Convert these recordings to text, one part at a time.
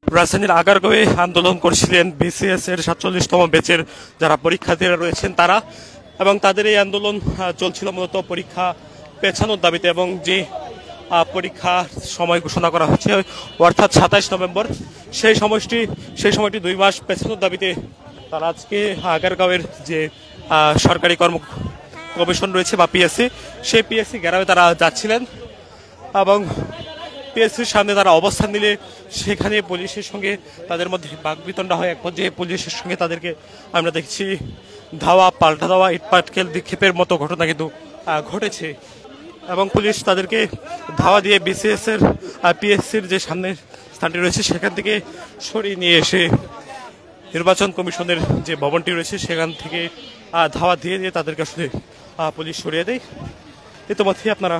রাজধানীর আগারগাঁওয়ে আন্দোলন করছিলেন বিসিএস এর ৪৭তম ব্যাচের যারা পরীক্ষার্থীরা রয়েছেন তারা, এবং তাদের এই আন্দোলন চলছিল মূলত পরীক্ষা পেছানোর দাবিতে, এবং যে পরীক্ষার সময় ঘোষণা করা হচ্ছে অর্থাৎ ২৭ নভেম্বর, সেই সময়টি ২ মাস পেছানোর দাবিতে তারা আজকে আগারগাঁওয়ের যে সরকারি কমিশন রয়েছে বা পিএসসি, সেই পিএসসি ঘেরাওয়ে তারা যাচ্ছিলেন এবং পিএসসির সামনে তারা অবস্থান নিলে সেখানে পুলিশের সঙ্গে তাদের মধ্যে বাকবিতণ্ডা হয়। এক পর্যায়ে পুলিশের সঙ্গে তাদেরকে আমরা দেখছি ধাওয়া, পাল্টা ধাওয়া, ইটপাটকেল নিক্ষেপের মতো ঘটনা কিন্তু ঘটেছে, এবং পুলিশ তাদেরকে ধাওয়া দিয়ে বিসিএস এর পিএসসির যে সামনের স্থানটি রয়েছে সেখান থেকে সরিয়ে নিয়ে এসে নির্বাচন কমিশনের যে ভবনটি রয়েছে সেখান থেকে ধাওয়া দিয়ে তাদেরকে আসলে পুলিশ সরিয়ে দেয়। ইতিমধ্যেই আপনারা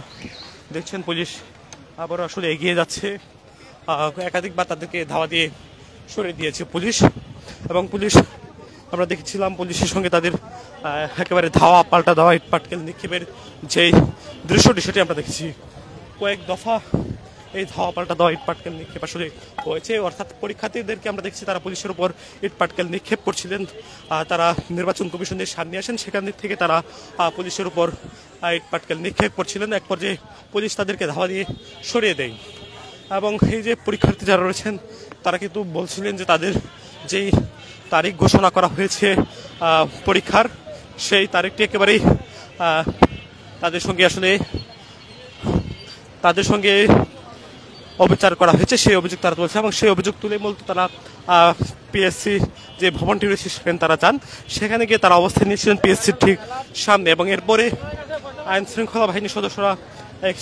দেখছেন পুলিশ আবারও আসলে এগিয়ে যাচ্ছে, একাধিকবার তাদেরকে ধাওয়া দিয়ে সরিয়ে দিয়েছে পুলিশ, এবং পুলিশ আমরা দেখেছিলাম পুলিশের সঙ্গে তাদের একেবারে ধাওয়া, পাল্টা ধাওয়া, ইটপাটকেল নিক্ষেপের যেই দৃশ্যটি সেটি আমরা দেখেছি। কয়েক দফা এই ধাওয়া, পাল্টা ধাওয়া, ইটপাটকেল নিক্ষেপ আসলে হয়েছে, অর্থাৎ পরীক্ষার্থীদেরকে আমরা দেখছি তারা পুলিশের উপর ইটপাটকেল নিক্ষেপ করছিলেন। তারা নির্বাচন কমিশনের সামনে আসেন, সেখান থেকে তারা পুলিশের উপর ইটপাটকেল নিক্ষেপ করছিলেন। এক পর্যায়ে পুলিশ তাদেরকে ধাওয়া দিয়ে সরিয়ে দেয়, এবং এই যে পরীক্ষার্থী যারা রয়েছেন তারা কিন্তু বলছিলেন যে তাদের যেই তারিখ ঘোষণা করা হয়েছে পরীক্ষার, সেই তারিখটি একেবারেই তাদের সঙ্গে অবিচার করা হয়েছে, সেই অভিযোগ তারা তুলছে, এবং সেই অভিযোগ তুলে মূলত তারা পিএসসি যে ভবনটি রয়েছে সেখানে তারা যান। সেখানে গিয়ে তারা অবস্থান নিয়েছিলেন পিএসসির ঠিক সামনে, এবং এরপরে আইন শৃঙ্খলা বাহিনীর সদস্যরা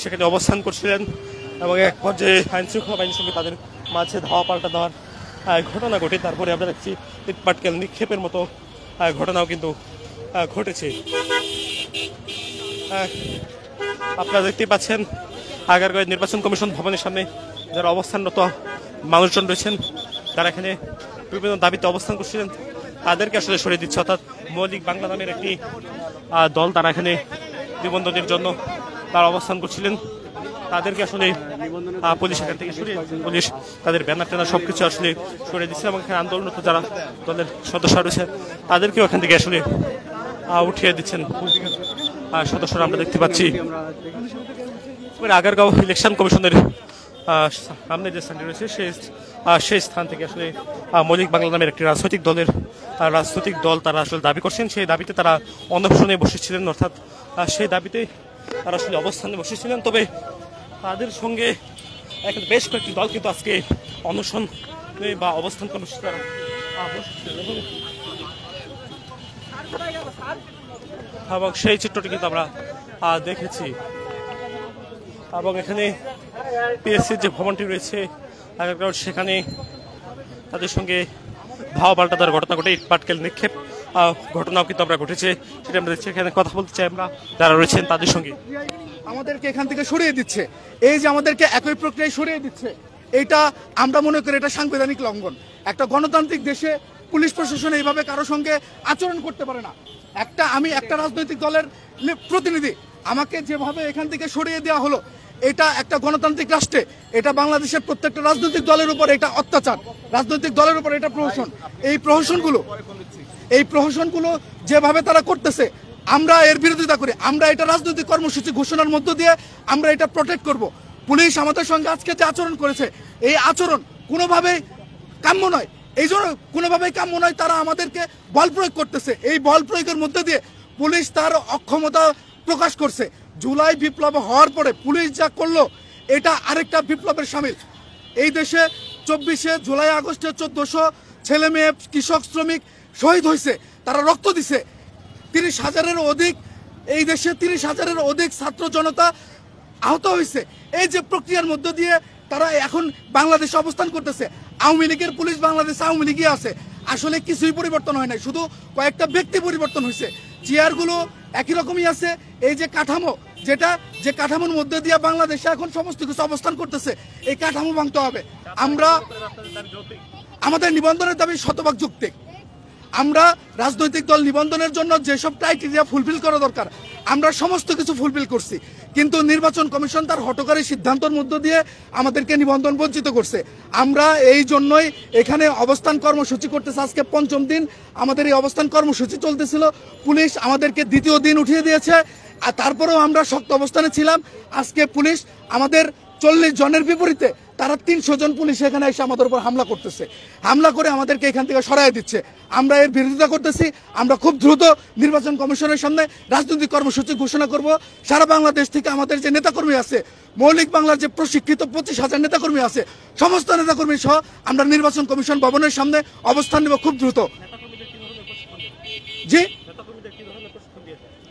সেখানে অবস্থান করছিলেন, এবং এক পর্যায়ে আইন শৃঙ্খলা বাহিনীর সঙ্গে তাদের মাঝে ধাওয়া পাল্টা দেওয়ার ঘটনা ঘটে। তারপরে আমরা দেখছি ইটপাটকেল নিক্ষেপের মতো ঘটনাও কিন্তু ঘটেছে। আপনারা দেখতেই পাচ্ছেন আগারগাঁও নির্বাচন কমিশন ভবনের সামনে যারা অবস্থানরত মানুষজন রয়েছেন, তারা এখানে বিভিন্ন দাবিতে অবস্থান করছিলেন, তাদেরকে আসলে সরিয়ে দিচ্ছে। অর্থাৎ মৌলিক বাংলা নামের একটি দল, তারা এখানে নিবন্ধনের জন্য তারা অবস্থান করছিলেন, তাদেরকে আসলে পুলিশ এখান থেকে সরিয়ে দিচ্ছেন। পুলিশ তাদের ব্যানার ট্যানার সবকিছু আসলে সরিয়ে দিচ্ছে, এবং এখানে আন্দোলনরত যারা দলের সদস্য রয়েছে তাদেরকেও এখান থেকে আসলে উঠিয়ে দিচ্ছেন সদস্যরা আমরা দেখতে পাচ্ছি। আগারগাঁও ইলেকশন কমিশনের সামনে যে স্থানটি রয়েছে সেই স্থান থেকে আসলে মৌলিক বাংলা নামের একটি রাজনৈতিক দল তারা আসলে দাবি করছেন, সেই দাবিতে তারা অনশনে বসেছিলেন, অর্থাৎ সেই দাবিতে তারা আসলে অবস্থানে বসেছিলেন। তবে তাদের সঙ্গে বেশ কয়েকটি দল কিন্তু আজকে অনশন বা অবস্থান কর্মসূচি তারা বসেছিলেন, এবং সেই চিত্রটি কিন্তু আমরা দেখেছি। এবং এখানে পিএসসির যে ভবনটি রয়েছে আগারগাঁও, সেখানে তাদের সঙ্গে ধাওয়া পাল্টা দেওয়ার ঘটনা ঘটে, ইটপাটকেল নিক্ষেপ ঘটনাও কিন্তু আমরা ঘটেছে, সেটা আমরা দেখছি। এখানে কথা বলতে চাই আমরা যারা রয়েছেন তাদের সঙ্গে। আমাদেরকে এখান থেকে সরিয়ে দিচ্ছে, এই যে আমাদেরকে একই প্রক্রিয়ায় সরিয়ে দিচ্ছে, এটা আমরা মনে করি এটা সাংবিধানিক লঙ্ঘন। একটা গণতান্ত্রিক দেশে পুলিশ প্রশাসন এইভাবে কারো সঙ্গে আচরণ করতে পারে না। আমি একটা রাজনৈতিক দলের প্রতিনিধি, আমাকে যেভাবে এখান থেকে সরিয়ে দেওয়া হলো, এটা একটা গণতান্ত্রিক রাষ্ট্রে এটা বাংলাদেশের প্রত্যেকটা রাজনৈতিক দলের উপর এটা অত্যাচার, রাজনৈতিক দলের উপর এটা প্রহসন। এই প্রহসনগুলো যেভাবে তারা করতেছে আমরা এর বিরোধিতা করি। আমরা এটা রাজনৈতিক কর্মসূচি ঘোষণার মধ্য দিয়ে আমরা এটা প্রোটেক্ট করব। পুলিশ আমাদের সঙ্গে আজকে যে আচরণ করেছে, এই আচরণ কোনোভাবেই কাম্য নয়, এই জন্য কোনোভাবেই কাম্য নয়। তারা আমাদেরকে বল প্রয়োগ করতেছে, এই বল প্রয়োগের মধ্যে দিয়ে পুলিশ তার অক্ষমতা প্রকাশ করছে। জুলাই বিপ্লব হওয়ার পরে পুলিশ যা করলো এটা আরেকটা বিপ্লবের সামিল। এই দেশে 24শে জুলাই আগস্টে 1400 ছেলে মেয়ে, কৃষক, শ্রমিক শহীদ হয়েছে, তারা রক্ত দিছে। 30,000-এর অধিক, এই দেশে 30,000-এর অধিক ছাত্র জনতা আহত হয়েছে। এই যে প্রক্রিয়ার মধ্য দিয়ে তারা এখন বাংলাদেশে অবস্থান করতেছে। আওয়ামী লীগের পুলিশ বাংলাদেশে আওয়ামী লীগই আছে, আসলে কিছুই পরিবর্তন হয় নাই, শুধু কয়েকটা ব্যক্তি পরিবর্তন হয়েছে। চেয়ারগুলো একই রকমই আছে। এই যে কাঠামো, যে কাঠামোর মধ্যে দিয়ে বাংলাদেশে এখন সমস্ত কিছু অবস্থান করতেছে, এই কাঠামো ভাঙতে হবে। আমরা আমাদের নিবন্ধনের দাবি শতভাগ যৌক্তিক। আমরা রাজনৈতিক দল নিবন্ধনের জন্য যেসব ক্রাইটেরিয়া ফুলফিল করা দরকার আমরা সমস্ত কিছু ফুলফিল করছি, কিন্তু নির্বাচন কমিশন তার হঠকারী সিদ্ধান্তের মধ্য দিয়ে আমাদেরকে নিবন্ধন বঞ্চিত করছে। আমরা এই জন্যই এখানে অবস্থান কর্মসূচি করতেছে। আজকে 5ম দিন আমাদের এই অবস্থান কর্মসূচি চলতেছিল, পুলিশ আমাদেরকে 2য় দিন উঠিয়ে দিয়েছে, আর তারপরেও আমরা শক্ত অবস্থানে ছিলাম। আজকে পুলিশ আমাদের 40 জনের বিপরীতে তারা 300 জন পুলিশ এখানে এসে আমাদের উপর হামলা করতেছে, হামলা করে আমাদেরকে এখান থেকে সরাই দিচ্ছে। আমরা এর বিরোধিতা করতেছি। আমরা খুব দ্রুত নির্বাচন কমিশনের সামনে রাজনৈতিক কর্মসূচি ঘোষণা করব। সারা বাংলাদেশ থেকে আমাদের যে নেতাকর্মী আছে, মৌলিক বাংলার যে প্রশিক্ষিত 25,000 নেতাকর্মী আছে, সমস্ত নেতাকর্মী সহ আমরা নির্বাচন কমিশন ভবনের সামনে অবস্থান নেব খুব দ্রুত। জি,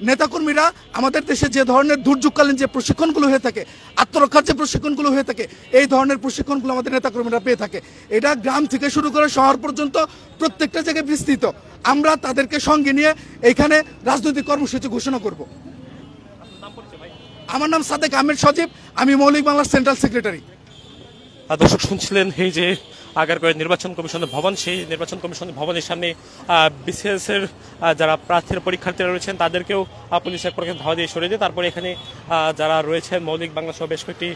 নেতাকর্মীরা আমাদের দেশে যে ধরনের দুর্যোগকালীন যে প্রশিক্ষণগুলো হয়ে থাকে, আত্মরক্ষার যে প্রশিক্ষণগুলো হয়ে থাকে, এই ধরনের প্রশিক্ষণগুলো আমাদের নেতাকর্মীরা পেয়ে থাকে। এটা গ্রাম থেকে শুরু করে শহর পর্যন্ত প্রত্যেকটা জায়গায় বিস্তৃত। আমরা তাদেরকে সঙ্গে নিয়ে এখানে রাজনৈতিক কর্মসূচি ঘোষণা করব। আমার নাম সাদেক আহমেদ সজীব, আমি মৌলিক বাংলার সেন্ট্রাল সেক্রেটারি। দর্শক শুনছিলেন এই যে আগারগাঁওয়ের নির্বাচন কমিশনের ভবন, সেই নির্বাচন কমিশনের ভবনের সামনে বিসিএস এর যারা প্রার্থীর পরীক্ষার্থীরা রয়েছেন তাদেরকেও পুলিশ এক প্রকার ধাওয়া দিয়ে সরিয়ে দেয়। তারপরে এখানে যারা রয়েছেন মৌলিক বাংলা সহ বেশ কয়েকটি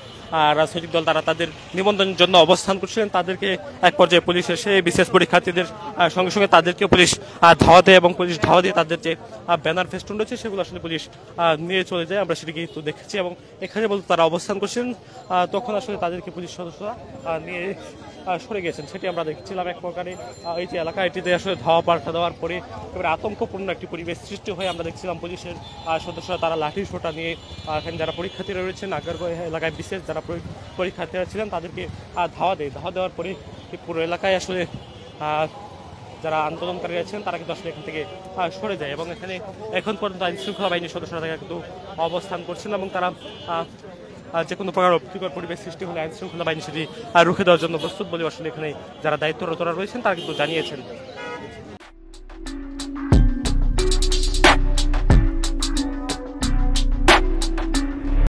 রাজনৈতিক দল, তারা তাদের নিবন্ধনের জন্য অবস্থান করছিলেন। তাদেরকে এক পর্যায়ে পুলিশ এসে বিসিএস পরীক্ষার্থীদের সঙ্গে সঙ্গে তাদেরকেও পুলিশ ধাওয়া দেয় এবং পুলিশ ধাওয়া দিয়ে তাদের যে ব্যানার ফেস্টুন রয়েছে সেগুলো আসলে পুলিশ নিয়ে চলে যায়। আমরা সেটি কিন্তু দেখেছি এবং এখানে বলতে তারা অবস্থান করছিলেন, তখন আসলে তাদেরকে পুলিশ সদস্যরা নিয়ে সরে গেছেন, সেটি আমরা দেখছিলাম। এক প্রকারে এই যে এলাকা, এটিতে আসলে ধাওয়া পাল্টা দেওয়ার পরে একেবারে আতঙ্কপূর্ণ একটি পরিবেশ সৃষ্টি হয়ে আমরা দেখছিলাম পুলিশের সদস্যরা তারা লাঠি সোঁটা নিয়ে এখানে যারা পরীক্ষার্থীরা রয়েছেন আগারগাঁও এলাকায় বিশেষ যারা পরীক্ষার্থীরা ছিলেন তাদেরকে ধাওয়া দেওয়ার পরে পুরো এলাকায় আসলে যারা আন্দোলনকারী আছেন তারা কিন্তু আসলে এখান থেকে সরে যায় এবং এখানে এখন পর্যন্ত আইন শৃঙ্খলা বাহিনীর সদস্যরা কিন্তু অবস্থান করছেন এবং তারা যে কোনো প্রকার অপ্রীতিকর পরিবেশ সৃষ্টি হলে আইন শৃঙ্খলা বাহিনী সেটি রুখে দেওয়ার জন্য প্রস্তুত বলে আসলে এখানে যারা দায়িত্বরতরা রয়েছেন তারা কিন্তু জানিয়েছেন।